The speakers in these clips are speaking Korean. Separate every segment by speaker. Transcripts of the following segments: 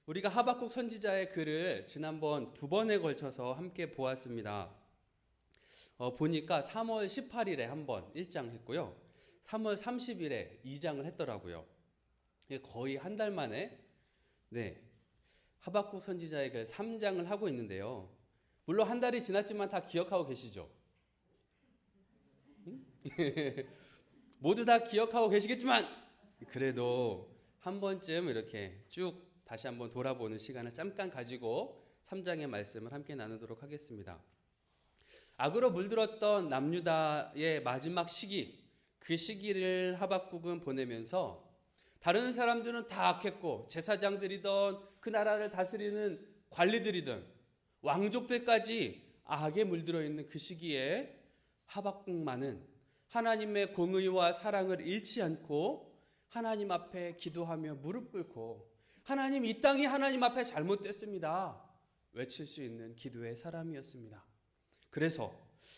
Speaker 1: 우리가 하박국 선지자의 글을 지난번 두 번에 걸쳐서 함께 보았습니다. 보니까 3월 18일에 한 번 1장 했고요. 3월 30일에 2장을 했더라고요. 거의 한 달 만에 하박국 선지자의 글 3장을 하고 있는데요. 물론 한 달이 지났지만 다 기억하고 계시죠? 모두 다 기억하고 계시겠지만 그래도 한 번쯤 이렇게 쭉 다시 한번 돌아보는 시간을 잠깐 가지고 3장의 말씀을 함께 나누도록 하겠습니다. 악으로 물들었던 남유다의 마지막 시기, 그 시기를 하박국은 보내면서 다른 사람들은 다 악했고 제사장들이든 그 나라를 다스리는 관리들이든 왕족들까지 악에 물들어 있는 그 시기에 하박국만은 하나님의 공의와 사랑을 잃지 않고 하나님 앞에 기도하며 무릎 꿇고 하나님, 이 땅이 하나님 앞에 잘못됐습니다 외칠 수 있는 기도의 사람이었습니다. 그래서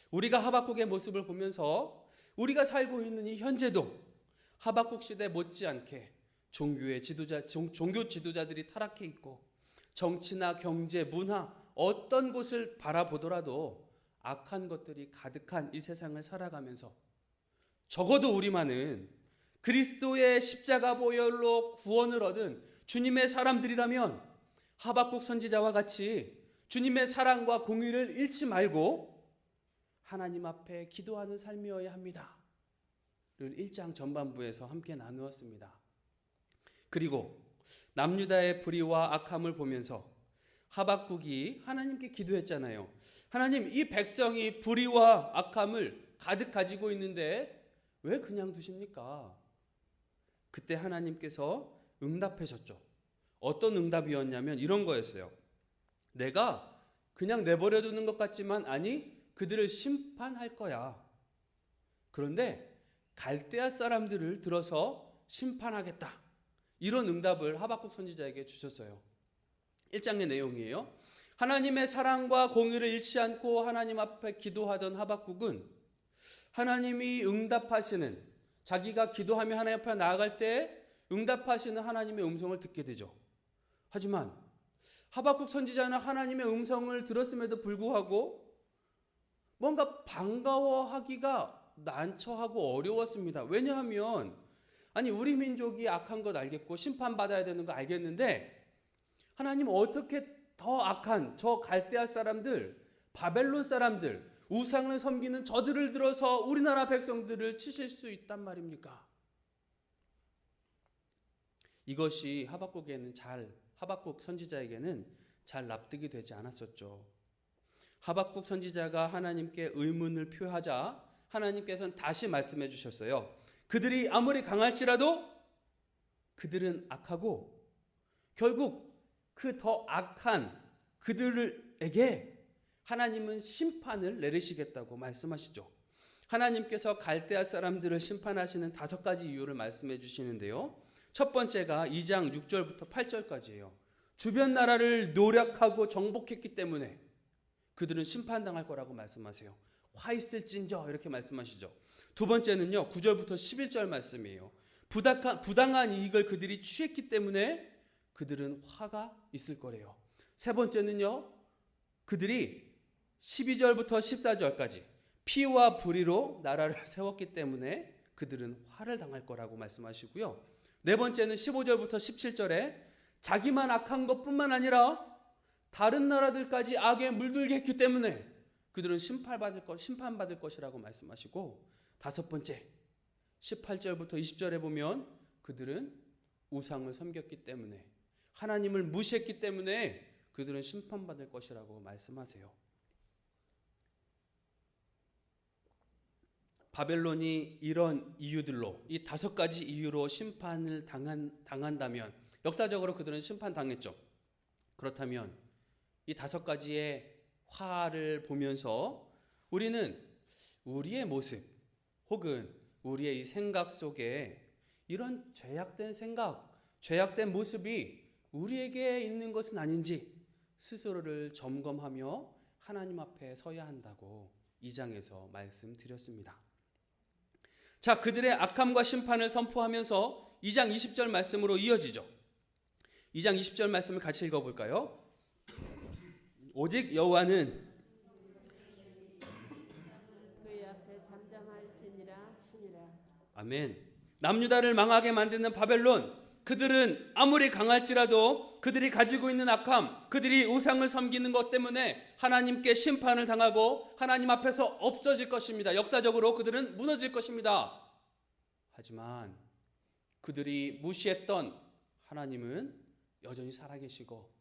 Speaker 1: 우리가 하박국의 모습을 보면서 우리가 살고 있는 이 현재도 하박국 시대 못지않게 종교 지도자들이 타락해 있고 정치나 경제, 문화 어떤 곳을 바라보더라도 악한 것들이 가득한 이 세상을 살아가면서 적어도 우리만은 그리스도의 십자가 보혈로 구원을 얻은 주님의 사람들이라면 하박국 선지자와 같이 주님의 사랑과 공의를 잃지 말고 하나님 앞에 기도하는 삶이어야 합니다. 를 1장 전반부에서 함께 나누었습니다. 그리고 남유다의 불의와 악함을 보면서 하박국이 하나님께 기도했잖아요. 하나님, 이 백성이 불의와 악함을 가득 가지고 있는데 왜 그냥 두십니까? 그때 하나님께서 응답하셨죠. 어떤 응답이었냐면 이런 거였어요. 내가 그냥 내버려 두는 것 같지만 아니, 그들을 심판할 거야. 그런데 갈대아 사람들을 들어서 심판하겠다. 이런 응답을 하박국 선지자에게 주셨어요. 1장의 내용이에요. 하나님의 사랑과 공의를 잃지 않고 하나님 앞에 기도하던 하박국은 하나님이 응답하시는, 자기가 기도하며 하나님 앞에 나아갈 때 응답하시는 하나님의 음성을 듣게 되죠. 하지만 하박국 선지자는 하나님의 음성을 들었음에도 불구하고 뭔가 반가워하기가 난처하고 어려웠습니다. 왜냐하면 우리 민족이 악한 것 알겠고 심판받아야 되는 거 알겠는데 하나님, 어떻게 더 악한 저 갈대아 사람들, 바벨론 사람들, 우상을 섬기는 저들을 들어서 우리나라 백성들을 치실 수 있단 말입니까? 이것이 하박국 선지자에게는 잘 납득이 되지 않았었죠. 하박국 선지자가 하나님께 의문을 표하자 하나님께서는 다시 말씀해 주셨어요. 그들이 아무리 강할지라도 그들은 악하고 결국 그 더 악한 그들에게 하나님은 심판을 내리시겠다고 말씀하시죠. 하나님께서 갈대아 사람들을 심판하시는 5가지 이유를 말씀해 주시는데요. 첫 번째가 2장 6절부터 8절까지예요. 주변 나라를 노력하고 정복했기 때문에 그들은 심판당할 거라고 말씀하세요. 화 있을진저 이렇게 말씀하시죠. 두 번째는요, 9절부터 11절 말씀이에요. 부당한 이익을 그들이 취했기 때문에 그들은 화가 있을 거래요. 세 번째는요, 그들이 12절부터 14절까지 피와 불의로 나라를 세웠기 때문에 그들은 화를 당할 거라고 말씀하시고요. 네 번째는 15절부터 17절에 자기만 악한 것뿐만 아니라 다른 나라들까지 악에 물들게 했기 때문에 그들은 심판받을 것이라고 말씀하시고, 다섯 번째 18절부터 20절에 보면 그들은 우상을 섬겼기 때문에, 하나님을 무시했기 때문에 그들은 심판받을 것이라고 말씀하세요. 바벨론이 이런 이유들로, 이 5가지 이유로 심판을 당한다면, 역사적으로 그들은 심판당했죠. 그렇다면 이 5가지의 화를 보면서 우리는 우리의 모습 혹은 우리의 이 생각 속에 이런 죄악된 생각, 죄악된 모습이 우리에게 있는 것은 아닌지 스스로를 점검하며 하나님 앞에 서야 한다고 2장에서 말씀드렸습니다. 자, 그들의 악함과 심판을 선포하면서 2장 20절 말씀으로 이어지죠. 2장 20절 말씀을 같이 읽어볼까요? 오직 여호와는
Speaker 2: 그의 앞에 잠잠할지니라 시니라.
Speaker 1: 아멘. 남유다를 망하게 만드는 바벨론, 그들은 아무리 강할지라도 그들이 가지고 있는 악함, 그들이 우상을 섬기는 것 때문에 하나님께 심판을 당하고 하나님 앞에서 없어질 것입니다. 역사적으로 그들은 무너질 것입니다. 하지만 그들이 무시했던 하나님은 여전히 살아계시고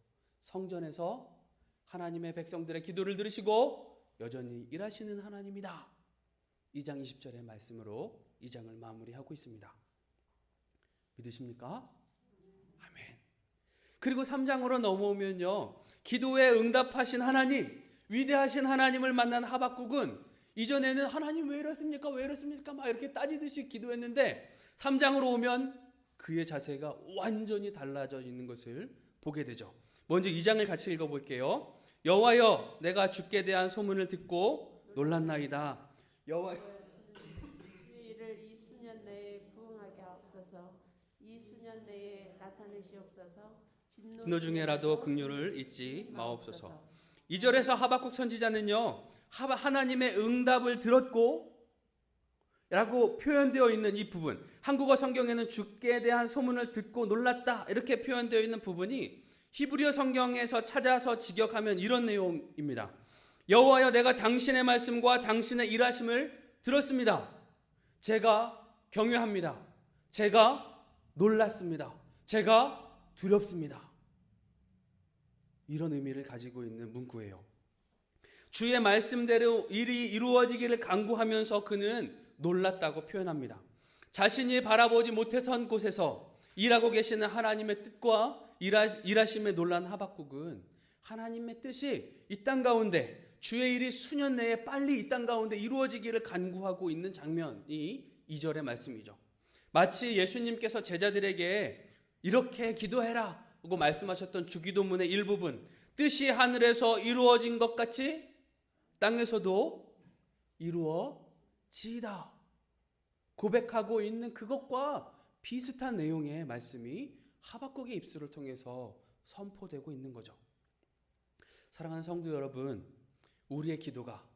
Speaker 1: 성전에서 하나님의 백성들의 기도를 들으시고 여전히 일하시는 하나님이다. 2장 20절의 말씀으로 2장을 마무리하고 있습니다. 믿으십니까? 아멘. 그리고 3장으로 넘어오면요, 기도에 응답하신 하나님, 위대하신 하나님을 만난 하박국은 이전에는 하나님 왜 이렇습니까? 왜 이렇습니까? 막 이렇게 따지듯이 기도했는데 3장으로 오면 그의 자세가 완전히 달라져 있는 것을 보게 되죠. 먼저 2장을 같이 읽어볼게요. 여호와여, 내가 주께 대한 소문을 듣고 놀랐나이다. 여호와여,
Speaker 2: 주의 일을 이 수년 내에 부응하게 하옵소서. 이 수년 내에 나타내시옵소서.
Speaker 1: 진노 중에라도 긍휼을 잊지 마옵소서. 2절에서 하박국 선지자는요, 하나님의 응답을 들었고 라고 표현되어 있는 이 부분, 한국어 성경에는 주께 대한 소문을 듣고 놀랐다 이렇게 표현되어 있는 부분이 히브리어 성경에서 찾아서 직역하면 이런 내용입니다. 여호와여, 내가 당신의 말씀과 당신의 일하심을 들었습니다. 제가 경외합니다. 제가 놀랐습니다. 제가 두렵습니다. 이런 의미를 가지고 있는 문구예요. 주의 말씀대로 일이 이루어지기를 간구하면서 그는 놀랐다고 표현합니다. 자신이 바라보지 못했던 곳에서 일하고 계시는 하나님의 뜻과 일하심에 놀란 하박국은 하나님의 뜻이 이 땅 가운데, 주의 일이 수년 내에 빨리 이 땅 가운데 이루어지기를 간구하고 있는 장면이 2절의 말씀이죠. 마치 예수님께서 제자들에게 이렇게 기도해라 하고 말씀하셨던 주기도문의 일부분, 뜻이 하늘에서 이루어진 것 같이 땅에서도 이루어지이다 고백하고 있는 그것과 비슷한 내용의 말씀이 하박국의 입술을 통해서 선포되고 있는 거죠. 사랑하는 성도 여러분, 우리의 기도가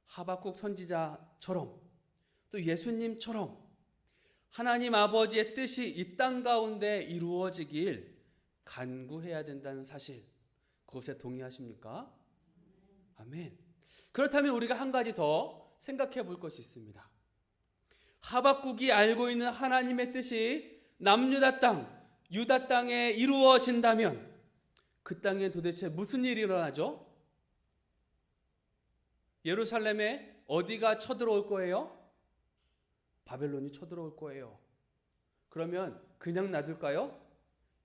Speaker 1: 하박국 선지자처럼 또 예수님처럼 하나님 아버지의 뜻이 이 땅 가운데 이루어지길 간구해야 된다는 사실, 그것에 동의하십니까? 아멘. 그렇다면 우리가 한 가지 더 생각해 볼 것이 있습니다. 하박국이 알고 있는 하나님의 뜻이 남유다 땅, 유다 땅에 이루어진다면 그 땅에 도대체 무슨 일이 일어나죠? 예루살렘에 어디가 쳐들어올 거예요? 바벨론이 쳐들어올 거예요. 그러면 그냥 놔둘까요?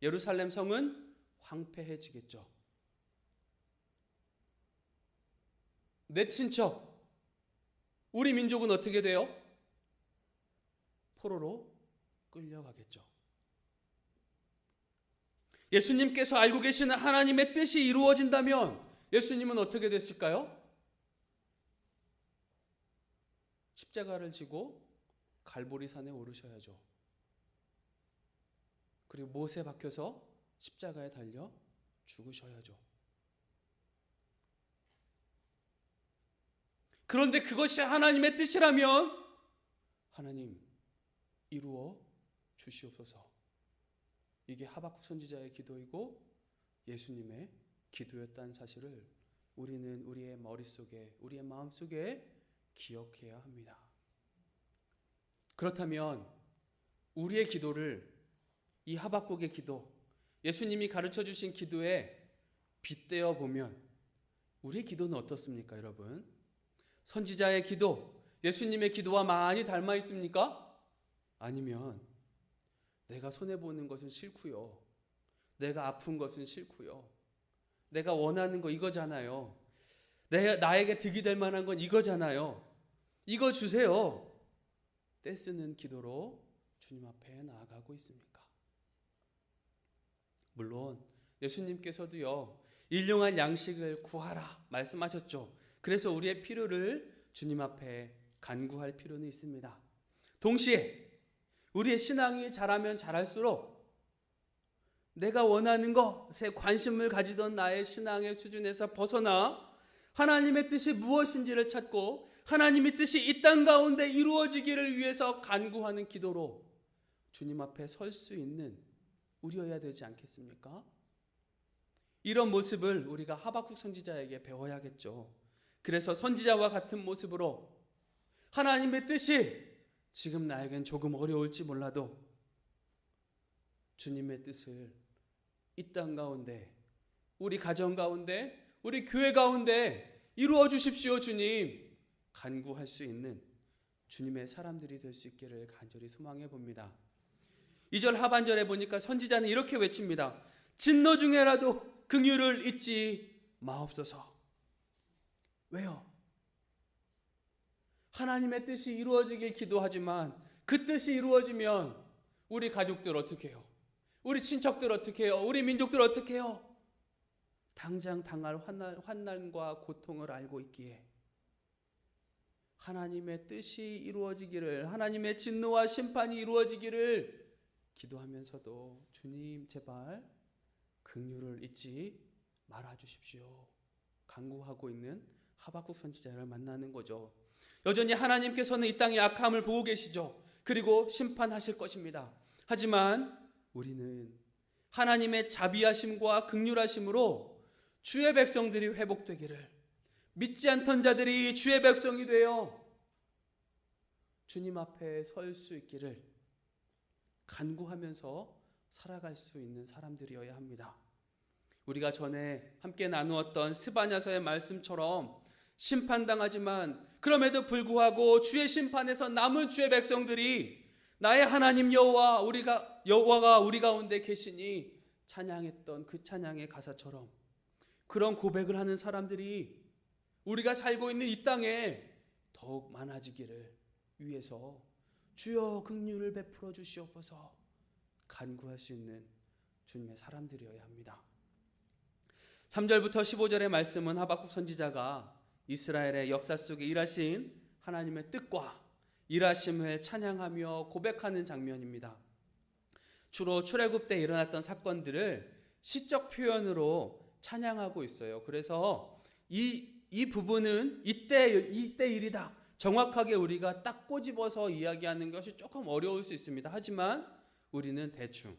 Speaker 1: 예루살렘 성은 황폐해지겠죠. 내 친척, 우리 민족은 어떻게 돼요? 포로로 끌려가겠죠. 예수님께서 알고 계시는 하나님의 뜻이 이루어진다면 예수님은 어떻게 됐을까요? 십자가를 지고 갈보리산에 오르셔야죠. 그리고 못에 박혀서 십자가에 달려 죽으셔야죠. 그런데 그것이 하나님의 뜻이라면 하나님 이루어 주시옵소서. 이게 하박국 선지자의 기도이고 예수님의 기도였다는 사실을 우리는 우리의 머릿속에, 우리의 마음속에 기억해야 합니다. 그렇다면 우리의 기도를 이 하박국의 기도, 예수님이 가르쳐 주신 기도에 빗대어 보면 우리의 기도는 어떻습니까, 여러분? 선지자의 기도, 예수님의 기도와 많이 닮아 있습니까? 아니면 내가 손해보는 것은 싫고요, 내가 아픈 것은 싫고요, 내가 원하는 거 이거잖아요, 나에게 득이 될 만한 건 이거잖아요, 이거 주세요, 떼쓰는 기도로 주님 앞에 나아가고 있습니까? 물론 예수님께서도요, 일용할 양식을 구하라 말씀하셨죠. 그래서 우리의 필요를 주님 앞에 간구할 필요는 있습니다. 동시에 우리의 신앙이 자라면 자랄수록 내가 원하는 것에 관심을 가지던 나의 신앙의 수준에서 벗어나 하나님의 뜻이 무엇인지를 찾고 하나님의 뜻이 이 땅 가운데 이루어지기를 위해서 간구하는 기도로 주님 앞에 설 수 있는 우리여야 되지 않겠습니까? 이런 모습을 우리가 하박국 선지자에게 배워야겠죠. 그래서 선지자와 같은 모습으로 하나님의 뜻이 지금 나에겐 조금 어려울지 몰라도 주님의 뜻을 이 땅 가운데, 우리 가정 가운데, 우리 교회 가운데 이루어 주십시오 주님, 간구할 수 있는 주님의 사람들이 될 수 있기를 간절히 소망해 봅니다. 2절 하반절에 보니까 선지자는 이렇게 외칩니다. 진노 중에라도 긍휼을 잊지 마옵소서. 왜요? 하나님의 뜻이 이루어지길 기도하지만 그 뜻이 이루어지면 우리 가족들 어떻게 해요? 우리 친척들 어떻게 해요? 우리 민족들 어떻게 해요? 당장 당할 환난과 고통을 알고 있기에 하나님의 뜻이 이루어지기를, 하나님의 진노와 심판이 이루어지기를 기도하면서도 주님 제발 긍휼을 잊지 말아 주십시오, 간구하고 있는 하박국 선지자를 만나는 거죠. 여전히 하나님께서는 이 땅의 악함을 보고 계시죠. 그리고 심판하실 것입니다. 하지만 우리는 하나님의 자비하심과 긍휼하심으로 주의 백성들이 회복되기를, 믿지 않던 자들이 주의 백성이 되어 주님 앞에 설 수 있기를 간구하면서 살아갈 수 있는 사람들이어야 합니다. 우리가 전에 함께 나누었던 스바냐서의 말씀처럼 심판당하지만 그럼에도 불구하고 주의 심판에서 남은 주의 백성들이 나의 하나님 여호와가 우리 가운데 계시니 찬양했던 그 찬양의 가사처럼 그런 고백을 하는 사람들이 우리가 살고 있는 이 땅에 더욱 많아지기를 위해서 주여 긍휼을 베풀어 주시옵소서 간구할 수 있는 주님의 사람들이어야 합니다. 3절부터 15절의 말씀은 하박국 선지자가 이스라엘의 역사 속에 일하신 하나님의 뜻과 일하심을 찬양하며 고백하는 장면입니다. 주로 출애굽 때 일어났던 사건들을 시적 표현으로 찬양하고 있어요. 그래서 이 부분은 이때 일이다, 정확하게 우리가 딱 꼬집어서 이야기하는 것이 조금 어려울 수 있습니다. 하지만 우리는 대충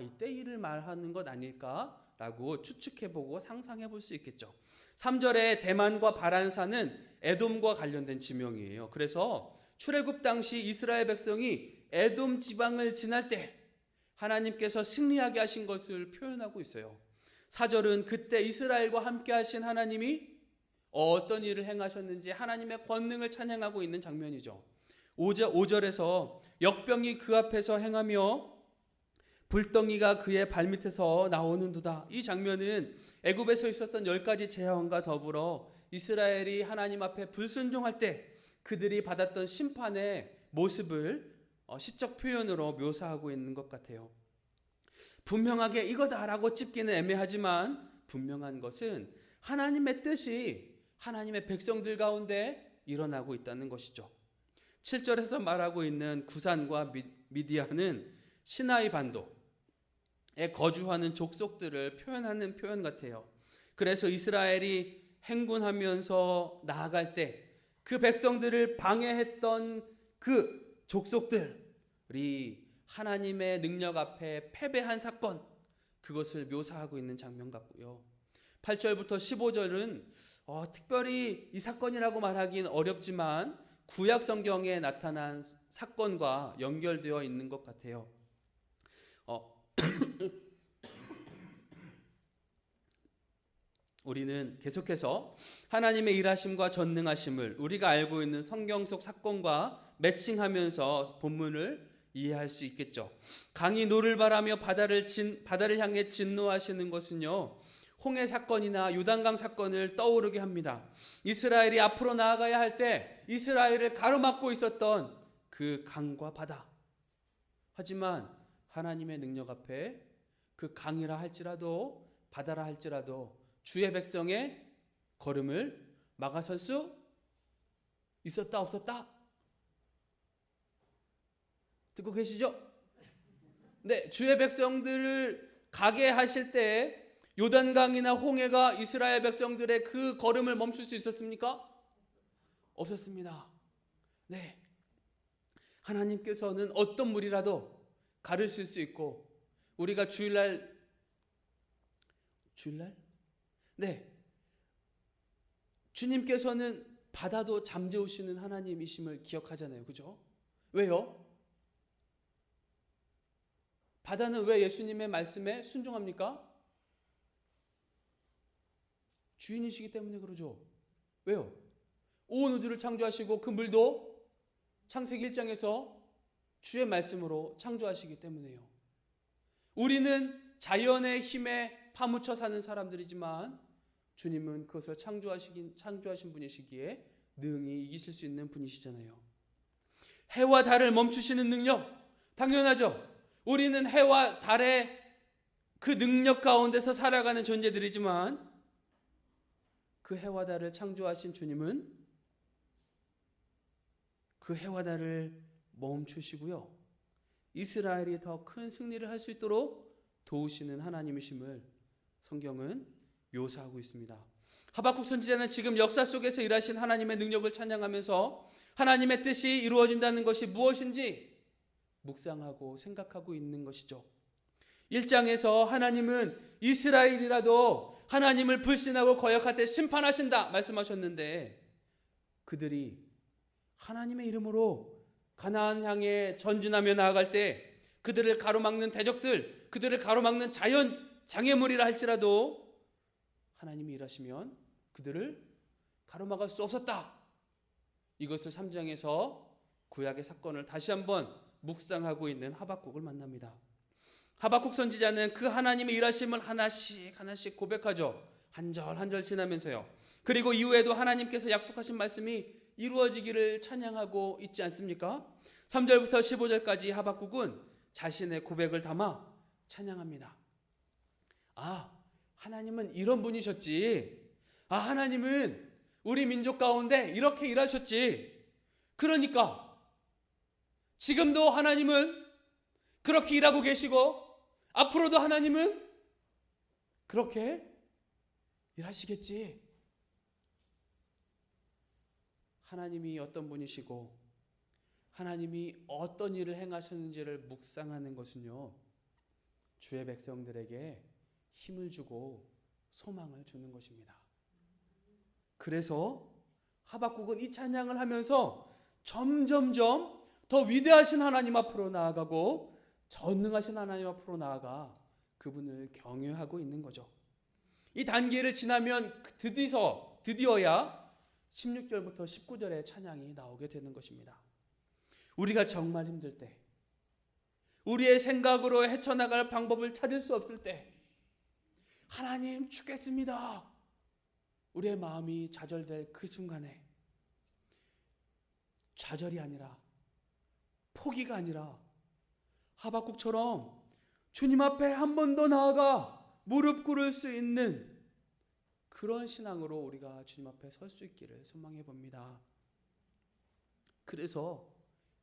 Speaker 1: 이때 일을 말하는 것 아닐까라고 추측해보고 상상해볼 수 있겠죠. 3절에 대만과 바란사는 에돔과 관련된 지명이에요. 그래서 출애굽 당시 이스라엘 백성이 에돔 지방을 지날 때 하나님께서 승리하게 하신 것을 표현하고 있어요. 4절은 그때 이스라엘과 함께 하신 하나님이 어떤 일을 행하셨는지 하나님의 권능을 찬양하고 있는 장면이죠. 5절에서 역병이 그 앞에서 행하며 불덩이가 그의 발밑에서 나오는도다. 이 장면은 애굽에서 있었던 10가지 재앙과 더불어 이스라엘이 하나님 앞에 불순종할 때 그들이 받았던 심판의 모습을 시적 표현으로 묘사하고 있는 것 같아요. 분명하게 이거다라고 찝기는 애매하지만 분명한 것은 하나님의 뜻이 하나님의 백성들 가운데 일어나고 있다는 것이죠. 7절에서 말하고 있는 구산과 미디안은 시나이 반도에 거주하는 족속들을 표현하는 표현 같아요. 그래서 이스라엘이 행군하면서 나아갈 때 그 백성들을 방해했던 그 족속들이 하나님의 능력 앞에 패배한 사건, 그것을 묘사하고 있는 장면 같고요. 8절부터 15절은 특별히 이 사건이라고 말하기는 어렵지만 구약 성경에 나타난 사건과 연결되어 있는 것 같아요. 우리는 계속해서 하나님의 일하심과 전능하심을 우리가 알고 있는 성경 속 사건과 매칭하면서 본문을 이해할 수 있겠죠. 강이 노를 바라며 바다를 향해 진노하시는 것은요, 홍해 사건이나 요단강 사건을 떠오르게 합니다. 이스라엘이 앞으로 나아가야 할 때 이스라엘을 가로막고 있었던 그 강과 바다. 하지만 하나님의 능력 앞에 그 강이라 할지라도 바다라 할지라도 주의 백성의 걸음을 막아설 수 있었다 없었다? 듣고 계시죠? 네, 주의 백성들을 가게 하실 때 요단강이나 홍해가 이스라엘 백성들의 그 걸음을 멈출 수 있었습니까? 없었습니다. 네, 하나님께서는 어떤 물이라도 가르실 수 있고, 우리가 주일날 네, 주님께서는 바다도 잠재우시는 하나님이심을 기억하잖아요. 그죠? 왜요? 바다는 왜 예수님의 말씀에 순종합니까? 주인이시기 때문에 그러죠. 왜요? 온 우주를 창조하시고 그 물도 창세기 1장에서 주의 말씀으로 창조하시기 때문에요. 우리는 자연의 힘에 파묻혀 사는 사람들이지만 주님은 그것을 창조하신 분이시기에 능히 이기실 수 있는 분이시잖아요. 해와 달을 멈추시는 능력, 당연하죠. 우리는 해와 달의 그 능력 가운데서 살아가는 존재들이지만 그 해와 달을 창조하신 주님은 그 해와 달을 멈추시고요, 이스라엘이 더 큰 승리를 할 수 있도록 도우시는 하나님이심을 성경은 묘사하고 있습니다. 하박국 선지자는 지금 역사 속에서 일하신 하나님의 능력을 찬양하면서 하나님의 뜻이 이루어진다는 것이 무엇인지 묵상하고 생각하고 있는 것이죠. 1장에서 하나님은 이스라엘이라도 하나님을 불신하고 거역할 때 심판하신다 말씀하셨는데, 그들이 하나님의 이름으로 가나안 향해 전진하며 나아갈 때 그들을 가로막는 대적들, 그들을 가로막는 자연 장애물이라 할지라도 하나님이 일하시면 그들을 가로막을 수 없었다. 이것을 3장에서 구약의 사건을 다시 한번 묵상하고 있는 하박국을 만납니다. 하박국 선지자는 그 하나님의 일하심을 하나씩 고백하죠. 한 절 한 절 지나면서요. 그리고 이후에도 하나님께서 약속하신 말씀이 이루어지기를 찬양하고 있지 않습니까? 3절부터 15절까지 하박국은 자신의 고백을 담아 찬양합니다. 하나님은 이런 분이셨지. 하나님은 우리 민족 가운데 이렇게 일하셨지. 그러니까 지금도 하나님은 그렇게 일하고 계시고 앞으로도 하나님은 그렇게 일하시겠지. 하나님이 어떤 분이시고 하나님이 어떤 일을 행하셨는지를 묵상하는 것은요, 주의 백성들에게 힘을 주고 소망을 주는 것입니다. 그래서 하박국은 이 찬양을 하면서 점점점 더 위대하신 하나님 앞으로 나아가고 전능하신 하나님 앞으로 나아가 그분을 경외하고 있는 거죠. 이 단계를 지나면 드디어야 16절부터 19절의 찬양이 나오게 되는 것입니다. 우리가 정말 힘들 때, 우리의 생각으로 헤쳐나갈 방법을 찾을 수 없을 때, 하나님 죽겠습니다, 우리의 마음이 좌절될 그 순간에 좌절이 아니라 포기가 아니라 하박국처럼 주님 앞에 한 번 더 나아가 무릎 꿇을 수 있는 그런 신앙으로 우리가 주님 앞에 설 수 있기를 소망해 봅니다. 그래서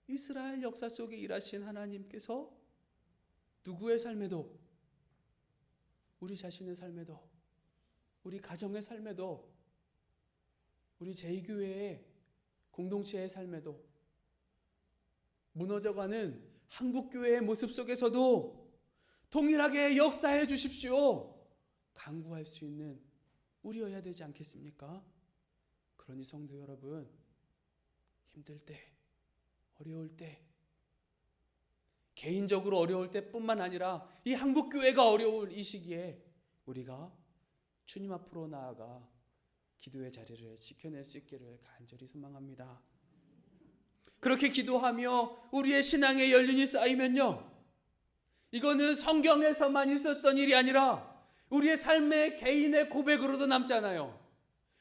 Speaker 1: 이스라엘 역사 속에 일하신 하나님께서 누구의 삶에도, 우리 자신의 삶에도, 우리 가정의 삶에도, 우리 제2교회의 공동체의 삶에도, 무너져가는 한국교회의 모습 속에서도 동일하게 역사해 주십시오 간구할 수 있는 우리여야 되지 않겠습니까? 그러니 성도 여러분, 힘들 때, 어려울 때, 개인적으로 어려울 때뿐만 아니라 이 한국교회가 어려울 이 시기에 우리가 주님 앞으로 나아가 기도의 자리를 지켜낼 수 있기를 간절히 소망합니다. 그렇게 기도하며 우리의 신앙의 연륜이 쌓이면요, 이거는 성경에서만 있었던 일이 아니라 우리의 삶의 개인의 고백으로도 남잖아요.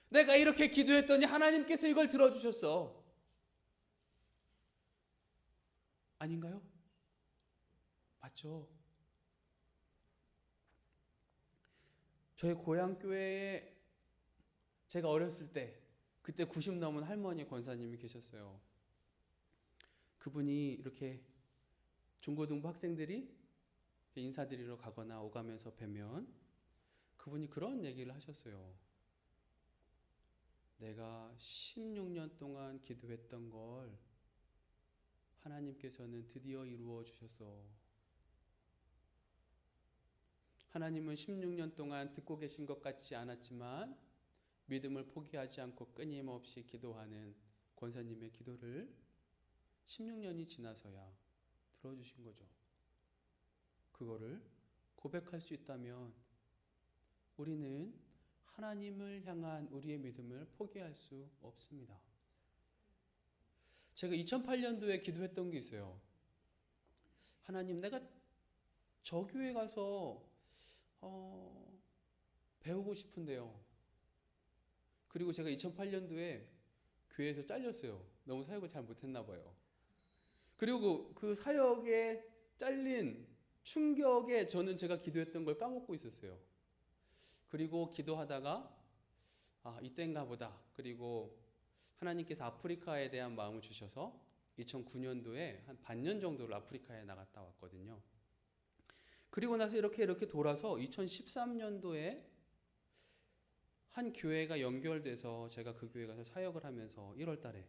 Speaker 1: 내가 이렇게 기도했더니 하나님께서 이걸 들어주셨어. 아닌가요? 맞죠? 저희 고향교회에 제가 어렸을 때, 그때 90 넘은 할머니 권사님이 계셨어요. 그분이 이렇게 중고등부 학생들이 인사드리러 가거나 오가면서 뵈면 그분이 그런 얘기를 하셨어요. 내가 16년 동안 기도했던 걸 하나님께서는 드디어 이루어 주셨어. 하나님은 16년 동안 듣고 계신 것 같지 않았지만 믿음을 포기하지 않고 끊임없이 기도하는 권사님의 기도를 16년이 지나서야 들어주신 거죠. 그거를 고백할 수 있다면 우리는 하나님을 향한 우리의 믿음을 포기할 수 없습니다. 제가 2008년도에 기도했던 게 있어요. 하나님, 내가 저 교회 가서 배우고 싶은데요. 그리고 제가 2008년도에 교회에서 잘렸어요. 너무 사역을 잘 못했나 봐요. 그리고 그 사역에 잘린 충격에 저는 제가 기도했던 걸 까먹고 있었어요. 그리고 기도하다가 이때인가 보다. 그리고 하나님께서 아프리카에 대한 마음을 주셔서 2009년도에 한 반년 정도를 아프리카에 나갔다 왔거든요. 그리고 나서 이렇게 돌아서 2013년도에 한 교회가 연결돼서 제가 그 교회 가서 사역을 하면서 1월 달에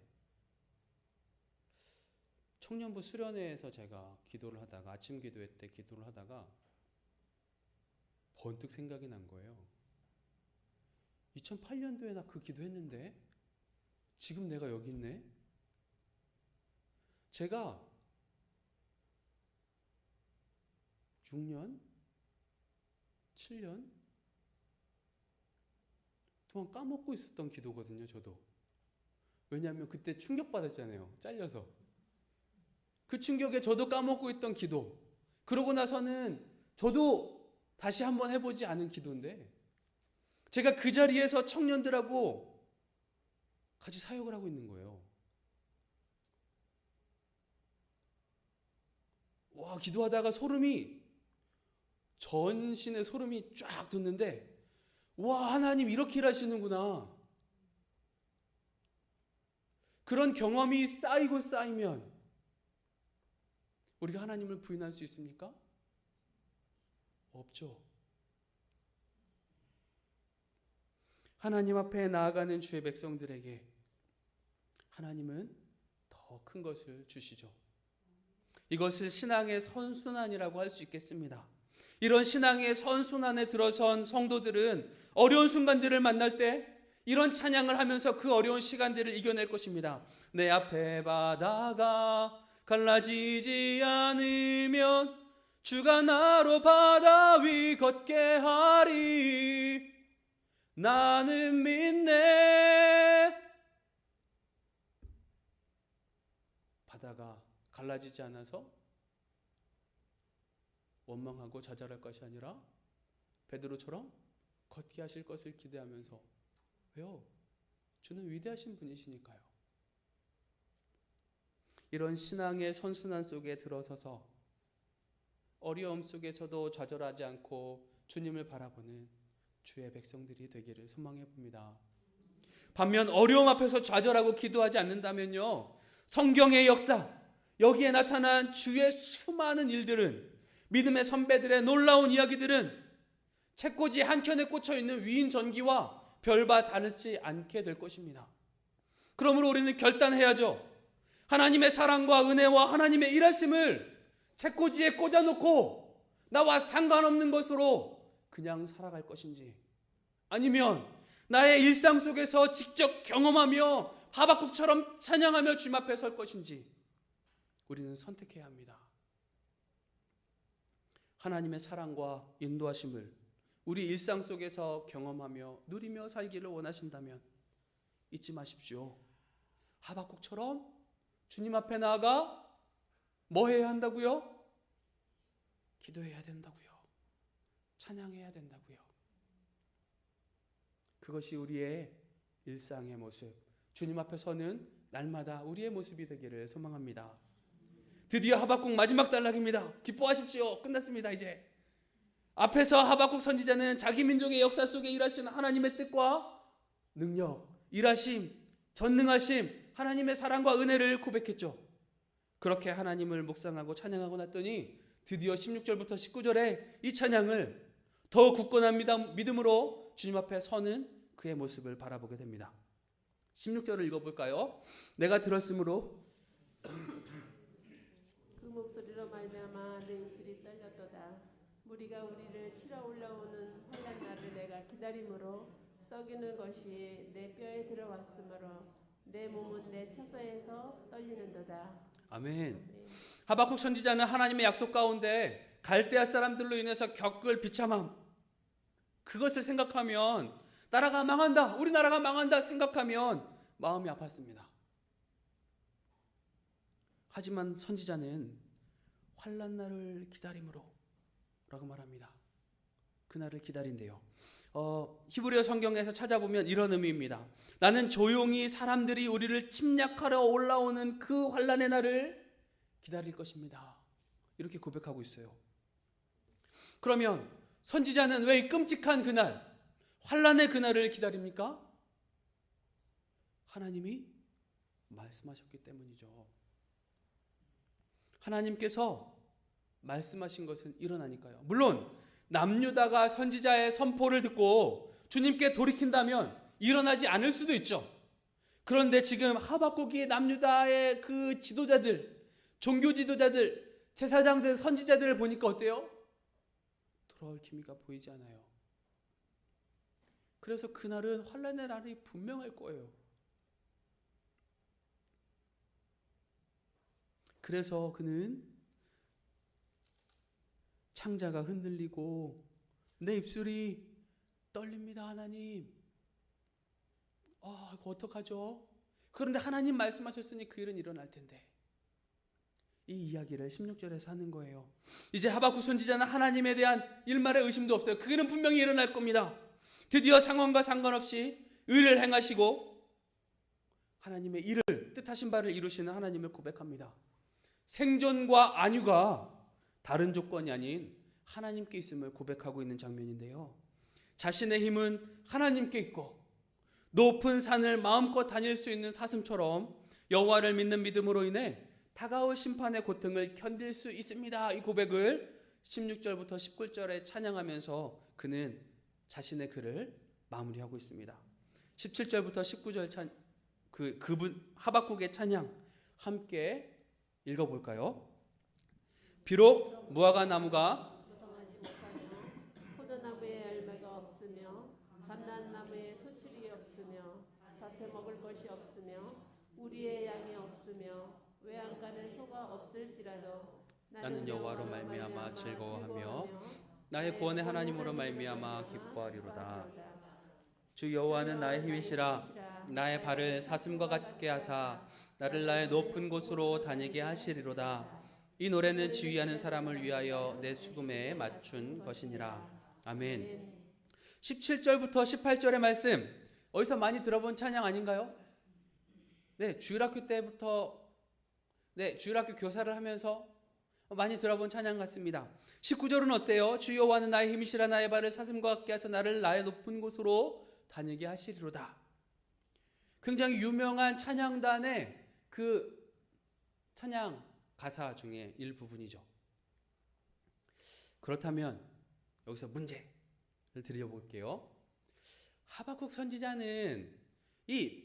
Speaker 1: 청년부 수련회에서 제가 기도를 하다가 아침 기도회 때 기도를 하다가 번뜩 생각이 난 거예요. 2008년도에 나 그 기도했는데 지금 내가 여기 있네? 제가 6년? 7년? 동안 까먹고 있었던 기도거든요, 저도. 왜냐하면 그때 충격받았잖아요, 잘려서. 그 충격에 저도 까먹고 있던 기도. 그러고 나서는 저도 다시 한번 해보지 않은 기도인데 제가 그 자리에서 청년들하고 같이 사역을 하고 있는 거예요. 와, 기도하다가 전신에 소름이 쫙 돋는데 와, 하나님 이렇게 일하시는구나. 그런 경험이 쌓이면 우리가 하나님을 부인할 수 있습니까? 없죠. 하나님 앞에 나아가는 주의 백성들에게 하나님은 더 큰 것을 주시죠. 이것을 신앙의 선순환이라고 할 수 있겠습니다. 이런 신앙의 선순환에 들어선 성도들은 어려운 순간들을 만날 때 이런 찬양을 하면서 그 어려운 시간들을 이겨낼 것입니다. 내 앞에 바다가 갈라지지 않으면 주가 나로 바다 위 걷게 하리. 나는 믿네. 바다가 갈라지지 않아서 원망하고 좌절할 것이 아니라 베드로처럼 걷게 하실 것을 기대하면서, 왜요? 주는 위대하신 분이시니까요. 이런 신앙의 선순환 속에 들어서서 어려움 속에서도 좌절하지 않고 주님을 바라보는 주의 백성들이 되기를 소망해 봅니다. 반면 어려움 앞에서 좌절하고 기도하지 않는다면요, 성경의 역사, 여기에 나타난 주의 수많은 일들은, 믿음의 선배들의 놀라운 이야기들은 책꽂이 한켠에 꽂혀있는 위인 전기와 별바 다르지 않게 될 것입니다. 그러므로 우리는 결단해야죠. 하나님의 사랑과 은혜와 하나님의 일하심을 책꽂이에 꽂아놓고 나와 상관없는 것으로 그냥 살아갈 것인지, 아니면 나의 일상 속에서 직접 경험하며 하박국처럼 찬양하며 주님 앞에 설 것인지 우리는 선택해야 합니다. 하나님의 사랑과 인도하심을 우리 일상 속에서 경험하며 누리며 살기를 원하신다면 잊지 마십시오. 하박국처럼 주님 앞에 나아가 뭐 해야 한다고요? 기도해야 된다고요. 찬양해야 된다고요. 그것이 우리의 일상의 모습, 주님 앞에 서는 날마다 우리의 모습이 되기를 소망합니다. 드디어 하박국 마지막 단락입니다. 기뻐하십시오. 끝났습니다. 이제 앞에서 하박국 선지자는 자기 민족의 역사 속에 일하신 하나님의 뜻과 능력, 일하심, 전능하심, 하나님의 사랑과 은혜를 고백했죠. 그렇게 하나님을 묵상하고 찬양하고 났더니 드디어 16절부터 19절에 이 찬양을 더 굳건한 믿음으로 주님 앞에 서는 그의 모습을 바라보게 됩니다. 16절을 읽어볼까요? 내가 들었으므로
Speaker 2: 그 목소리로 말미암아 내 입술이 떨렸도다. 무리가 우리를 치러 올라오는 환난 날을 내가 기다림으로 썩이는 것이 내 뼈에 들어왔으므로 내 몸은 내 처소에서 떨리는도다.
Speaker 1: 아멘. 하박국 선지자는 하나님의 약속 가운데 갈대아 사람들로 인해서 겪을 비참함, 그것을 생각하면 나라가 망한다, 우리나라가 망한다 생각하면 마음이 아팠습니다. 하지만 선지자는 환난 날을 기다림으로 라고 말합니다. 그날을 기다린대요. 히브리어 성경에서 찾아보면 이런 의미입니다. 나는 조용히 사람들이 우리를 침략하러 올라오는 그 환난의 날을 기다릴 것입니다. 이렇게 고백하고 있어요. 그러면 선지자는 왜 이 끔찍한 그날, 환난의 그날을 기다립니까? 하나님이 말씀하셨기 때문이죠. 하나님께서 말씀하신 것은 일어나니까요. 물론 남유다가 선지자의 선포를 듣고 주님께 돌이킨다면 일어나지 않을 수도 있죠. 그런데 지금 하박국이 남유다의 그 지도자들, 종교 지도자들, 제사장들, 선지자들을 보니까 어때요? 돌아올 기미가 보이지 않아요. 그래서 그날은 환난의 날이 분명할 거예요. 그래서 그는 창자가 흔들리고 내 입술이 떨립니다. 하나님, 이거 어떡하죠? 그런데 하나님 말씀하셨으니 그 일은 일어날 텐데. 이 이야기를 16절에서 하는 거예요. 이제 하박국 선지자는 하나님에 대한 일말의 의심도 없어요. 그 일은 분명히 일어날 겁니다. 드디어 상황과 상관없이 의를 행하시고 하나님의 일을, 뜻하신 바를 이루시는 하나님을 고백합니다. 생존과 안위가 다른 조건이 아닌 하나님께 있음을 고백하고 있는 장면인데요. 자신의 힘은 하나님께 있고 높은 산을 마음껏 다닐 수 있는 사슴처럼 여호와를 믿는 믿음으로 인해 다가올 심판의 고통을 견딜 수 있습니다. 이 고백을 16절부터 19절에 찬양하면서 그는 자신의 글을 마무리하고 있습니다. 17절부터 19절 그분 하박국의 찬양 함께 읽어볼까요? 비록 무화과 나무가
Speaker 2: 무성하지 못하며 포도나무에 열매가 없으며 감람나무에 소출이 없으며 밭에 먹을 것이 없으며 우리의 양이 없으며 외양간에 소가 없을지라도
Speaker 1: 나는 여호와로 말미암아 즐거워하며 나의 구원의 하나님으로 말미암아 기뻐하리로다. 주 여호와는 나의 힘이시라. 나의 발을 사슴과 같게 하사 나를 나의 높은 곳으로 다니게 하시리로다. 이 노래는 지휘하는 사람을 위하여 내 수금에 맞춘 것이니라. 아멘. 17절부터 18절의 말씀, 어디서 많이 들어본 찬양 아닌가요? 네, 주일학교 때부터 주일학교 교사를 하면서 많이 들어본 찬양 같습니다. 19절은 어때요? 주 여호와는 나의 힘이시라. 나의 발을 사슴과 같게 하사 나를 나의 높은 곳으로 다니게 하시리로다. 굉장히 유명한 찬양단의 그 찬양 가사 중에 일부분이죠. 그렇다면 여기서 문제를 드려볼게요. 하박국 선지자는 이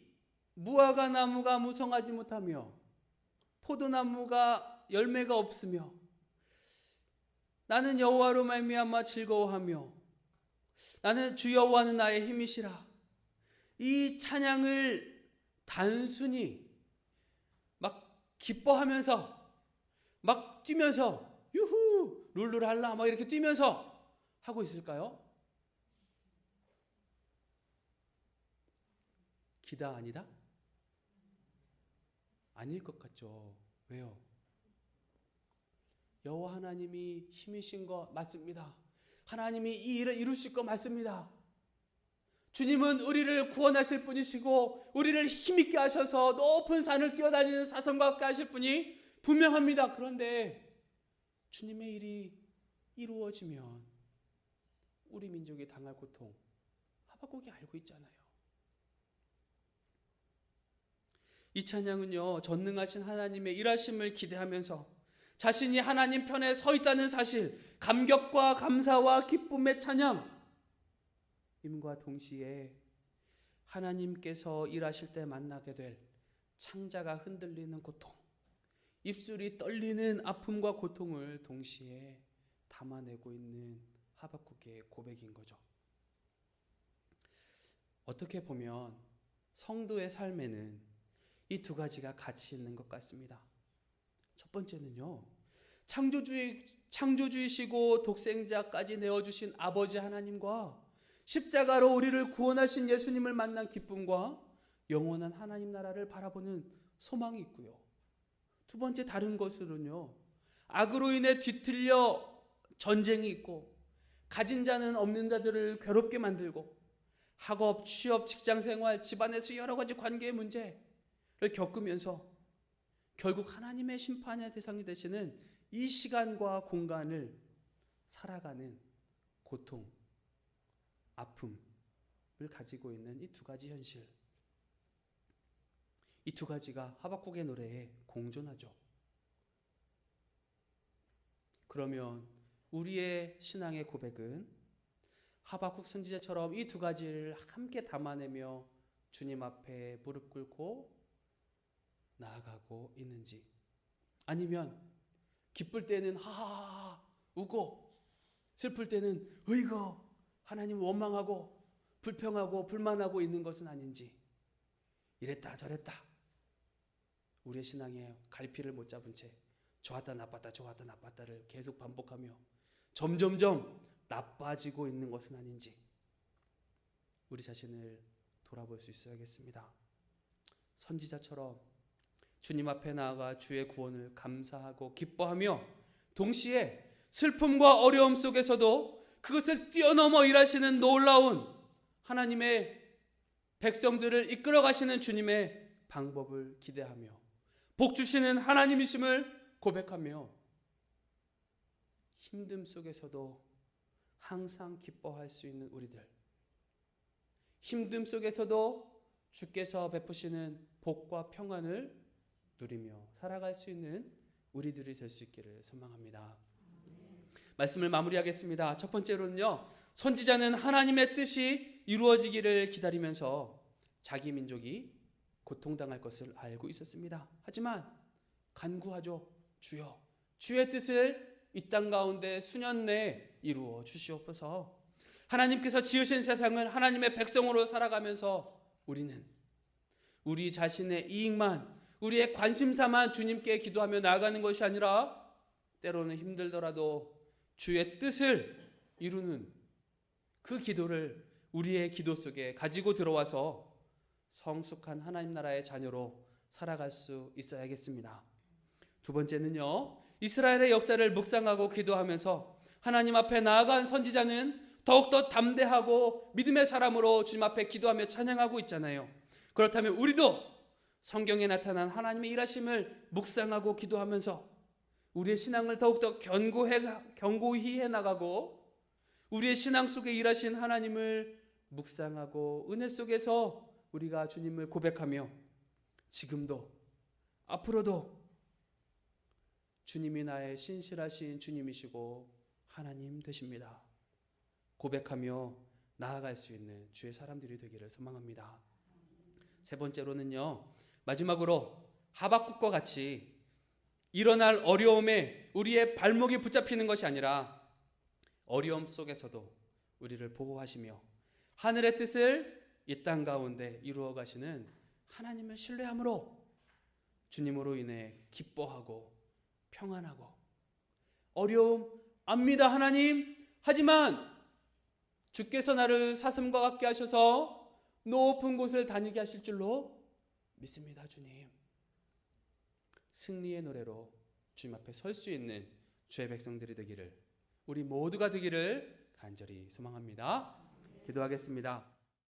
Speaker 1: 무화과 나무가 무성하지 못하며 포도나무가 열매가 없으며 나는 여호와로 말미암아 즐거워하며 나는 주 여호와는 나의 힘이시라. 이 찬양을 단순히 막 기뻐하면서 막 뛰면서 유후 룰루랄라 막 이렇게 뛰면서 하고 있을까요? 기다 아니다? 아닐 것 같죠. 왜요? 여호와 하나님이 힘이신 거 맞습니다. 하나님이 이 일을 이루실 거 맞습니다. 주님은 우리를 구원하실 분이시고 우리를 힘있게 하셔서 높은 산을 뛰어다니는 사슴과 같게 하실 분이 분명합니다. 그런데 주님의 일이 이루어지면 우리 민족이 당할 고통 하박국이 알고 있잖아요. 이 찬양은요, 전능하신 하나님의 일하심을 기대하면서 자신이 하나님 편에 서 있다는 사실, 감격과 감사와 기쁨의 찬양임과 동시에 하나님께서 일하실 때 만나게 될 창자가 흔들리는 고통, 입술이 떨리는 아픔과 고통을 동시에 담아내고 있는 하박국의 고백인 거죠. 어떻게 보면 성도의 삶에는 이 두 가지가 같이 있는 것 같습니다. 첫 번째는요, 창조주이시고 독생자까지 내어주신 아버지 하나님과 십자가로 우리를 구원하신 예수님을 만난 기쁨과 영원한 하나님 나라를 바라보는 소망이 있고요. 두 번째 다른 것으로는요, 악으로 인해 뒤틀려 전쟁이 있고 가진 자는 없는 자들을 괴롭게 만들고 학업, 취업, 직장생활, 집안에서 여러 가지 관계의 문제를 겪으면서 결국 하나님의 심판의 대상이 되시는 이 시간과 공간을 살아가는 고통, 아픔을 가지고 있는 이 두 가지 현실, 이 두 가지가 하박국의 노래에 공존하죠. 그러면 우리의 신앙의 고백은 하박국 선지자처럼 이 두 가지를 함께 담아내며 주님 앞에 무릎 꿇고 나아가고 있는지, 아니면 기쁠 때는 하하하 우고 슬플 때는 으이구 하나님 원망하고 불평하고 불만하고 있는 것은 아닌지, 이랬다 저랬다 우리의 신앙에 갈피를 못 잡은 채 좋았다 나빴다 좋았다 나빴다를 계속 반복하며 점점점 나빠지고 있는 것은 아닌지 우리 자신을 돌아볼 수 있어야겠습니다. 선지자처럼 주님 앞에 나아가 주의 구원을 감사하고 기뻐하며 동시에 슬픔과 어려움 속에서도 그것을 뛰어넘어 일하시는 놀라운 하나님의 백성들을 이끌어 가시는 주님의 방법을 기대하며 복 주시는 하나님이심을 고백하며 힘듦 속에서도 항상 기뻐할 수 있는 우리들, 힘듦 속에서도 주께서 베푸시는 복과 평안을 누리며 살아갈 수 있는 우리들이 될 수 있기를 소망합니다. 말씀을 마무리하겠습니다. 첫 번째로는요, 선지자는 하나님의 뜻이 이루어지기를 기다리면서 자기 민족이 고통당할 것을 알고 있었습니다. 하지만 간구하죠. 주여, 주의 뜻을 이 땅 가운데 수년 내에 이루어 주시옵소서. 하나님께서 지으신 세상을 하나님의 백성으로 살아가면서 우리는 우리 자신의 이익만, 우리의 관심사만 주님께 기도하며 나아가는 것이 아니라 때로는 힘들더라도 주의 뜻을 이루는 그 기도를 우리의 기도 속에 가지고 들어와서 성숙한 하나님 나라의 자녀로 살아갈 수 있어야겠습니다. 두 번째는요, 이스라엘의 역사를 묵상하고 기도하면서 하나님 앞에 나아간 선지자는 더욱더 담대하고 믿음의 사람으로 주님 앞에 기도하며 찬양하고 있잖아요. 그렇다면 우리도 성경에 나타난 하나님의 일하심을 묵상하고 기도하면서 우리의 신앙을 더욱더 견고히 해나가고 우리의 신앙 속에 일하신 하나님을 묵상하고 은혜 속에서 우리가 주님을 고백하며 지금도 앞으로도 주님이 나의 신실하신 주님이시고 하나님 되십니다. 고백하며 나아갈 수 있는 주의 사람들이 되기를 소망합니다. 세 번째로는요, 마지막으로 하박국과 같이 일어날 어려움에 우리의 발목이 붙잡히는 것이 아니라 어려움 속에서도 우리를 보호하시며 하늘의 뜻을 이 땅 가운데 이루어 가시는 하나님을 신뢰함으로 주님으로 인해 기뻐하고 평안하고 어려움 압니다 하나님, 하지만 주께서 나를 사슴과 같게 하셔서 높은 곳을 다니게 하실 줄로 믿습니다 주님. 승리의 노래로 주님 앞에 설 수 있는 주의 백성들이 되기를, 우리 모두가 되기를 간절히 소망합니다. 기도하겠습니다.